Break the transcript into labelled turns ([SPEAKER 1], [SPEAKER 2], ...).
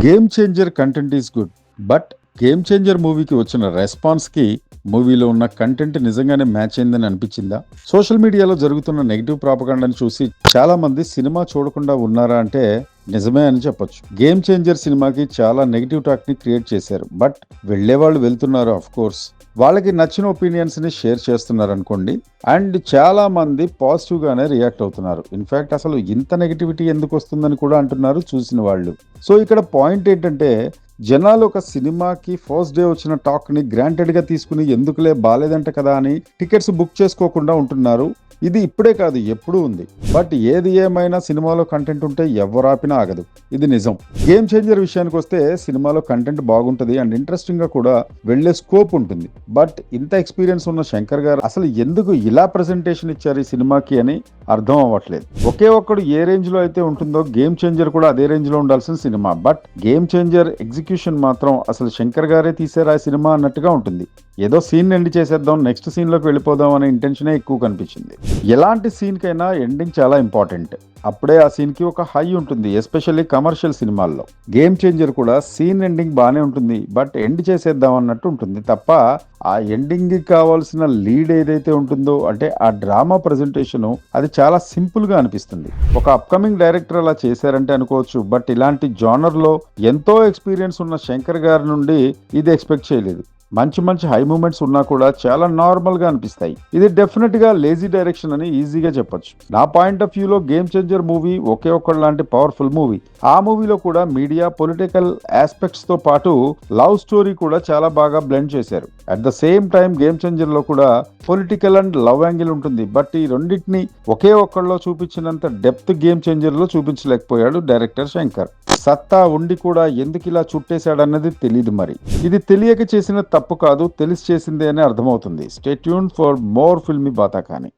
[SPEAKER 1] Game changer content is good, but game changer మూవీకి వచ్చిన రెస్పాన్స్కి మూవీలో ఉన్న కంటెంట్ నిజంగానే మ్యాచ్ అయిందని అనిపించిందా? సోషల్ మీడియాలో జరుగుతున్న నెగిటివ్ ప్రాపగాండాని చూసి చాలా మంది సినిమా చూడకుండా ఉన్నారా అంటే నిజమే అని చెప్పొచ్చు. గేమ్ చేంజర్ సినిమాకి చాలా నెగిటివ్ టాక్ ని క్రియేట్ చేశారు. బట్ వెళ్లే వాళ్ళు వెళ్తున్నారు, ఆఫ్ కోర్స్ వాళ్ళకి నచ్చిన ఒపీనియన్స్ ని షేర్ చేస్తున్నారు అనుకోండి. అండ్ చాలా మంది పాజిటివ్ గానే రియాక్ట్ అవుతున్నారు. ఇన్ఫాక్ట్ అసలు ఇంత నెగిటివిటీ ఎందుకు వస్తుందని కూడా అంటున్నారు చూసిన వాళ్ళు. సో ఇక్కడ పాయింట్ ఏంటంటే, జనాలు ఒక సినిమాకి ఫస్ట్ డే వచ్చిన టాక్ ని గ్రాంటెడ్ గా తీసుకుని ఎందుకులే బాలేదంట కదా అని టికెట్స్ బుక్ చేసుకోకుండా ఉంటున్నారు. ఇది ఇప్పుడే కాదు, ఎప్పుడూ ఉంది. బట్ ఏది ఏమైనా సినిమాలో కంటెంట్ ఉంటే ఎవరు ఆపినా ఆగదు, ఇది నిజం. గేమ్ చేంజర్ విషయానికి వస్తే సినిమాలో కంటెంట్ బాగుంటుంది అండ్ ఇంట్రెస్టింగ్ గా కూడా వెళ్లే స్కోప్ ఉంటుంది. బట్ ఇంత ఎక్స్పీరియన్స్ ఉన్న శంకర్ గారు అసలు ఎందుకు ఇలా ప్రెజెంటేషన్ ఇచ్చారు ఈ సినిమాకి అని అర్థం అవ్వట్లేదు. ఒకే ఒక్కడు ఏ రేంజ్ లో అయితే ఉంటుందో గేమ్ చేంజర్ కూడా అదే రేంజ్ లో ఉండాల్సిన cinema. But game changer execution మాత్రం అసలు శంకర్ గారే తీసారు ఆ సినిమా అన్నట్టుగా ఉంటుంది. ఏదో సీన్ ఎండ్ చేసేద్దాం, నెక్స్ట్ సీన్ లోకి వెళ్ళిపోదాం అనే ఇంటెన్షనే ఎక్కువ కనిపించింది. ఎలాంటి సీన్ కైనా ఎండింగ్ చాలా ఇంపార్టెంట్. అప్పుడే ఆ సీన్ కి ఒక హై ఉంటుంది, ఎస్పెషల్లీ కమర్షియల్ సినిమాల్లో. గేమ్ చేంజర్ కూడా సీన్ ఎండింగ్ బానే ఉంటుంది, బట్ ఎండ్ చేసేద్దాం అన్నట్టు ఉంటుంది తప్ప ఆ ఎండింగ్ కి కావాల్సిన లీడ్ ఏదైతే ఉంటుందో, అంటే ఆ డ్రామా ప్రెజెంటేషన్, అది చాలా సింపుల్ గా అనిపిస్తుంది. ఒక అప్కమింగ్ డైరెక్టర్ అలా చేశారంటే అనుకోవచ్చు, బట్ ఇలాంటి జానర్ లో ఎంతో ఎక్స్పీరియన్స్ ఉన్న శంకర్ గారి నుండి ఇది ఎక్స్పెక్ట్ చేయలేదు. మంచి మంచి హై మూమెంట్స్ ఉన్నా కూడా చాలా నార్మల్ గా అనిపిస్తాయి. ఇది డెఫినెట్ గా లేజీ డైరెక్షన్ అని ఈజీగా చెప్పొచ్చు. నా పాయింట్ ఆఫ్ వ్యూలో గేమ్ చేంజర్ మూవీ ఒకే ఒక్కటి లాంటి పవర్ఫుల్ మూవీ. ఆ మూవీలో కూడా మీడియా, పొలిటికల్ ఆస్పెక్ట్స్ తో పాటు లవ్ స్టోరీ కూడా చాలా బాగా బ్లెండ్ చేశారు. At the same time game changer లో కూడా పొలిటికల్ అండ్ లవ్ యాంగిల్ ఉంటుంది. బట్ ఈ రెండింటిని ఒకే ఒక్కళ్ళలో చూపించినంత డెప్త్ గేమ్ చేంజర్ లో చూపించలేకపోయాడు డైరెక్టర్ శంకర్. సత్తా ఉండి కూడా ఎందుకు ఇలా చుట్టేశాడన్నది తెలియదు. మరి ఇది తెలియక చేసిన తప్పు కాదు, తెలిసి చేసిందే అని అర్థమవుతుంది. Stay tune for more filmy బాతా కానీ.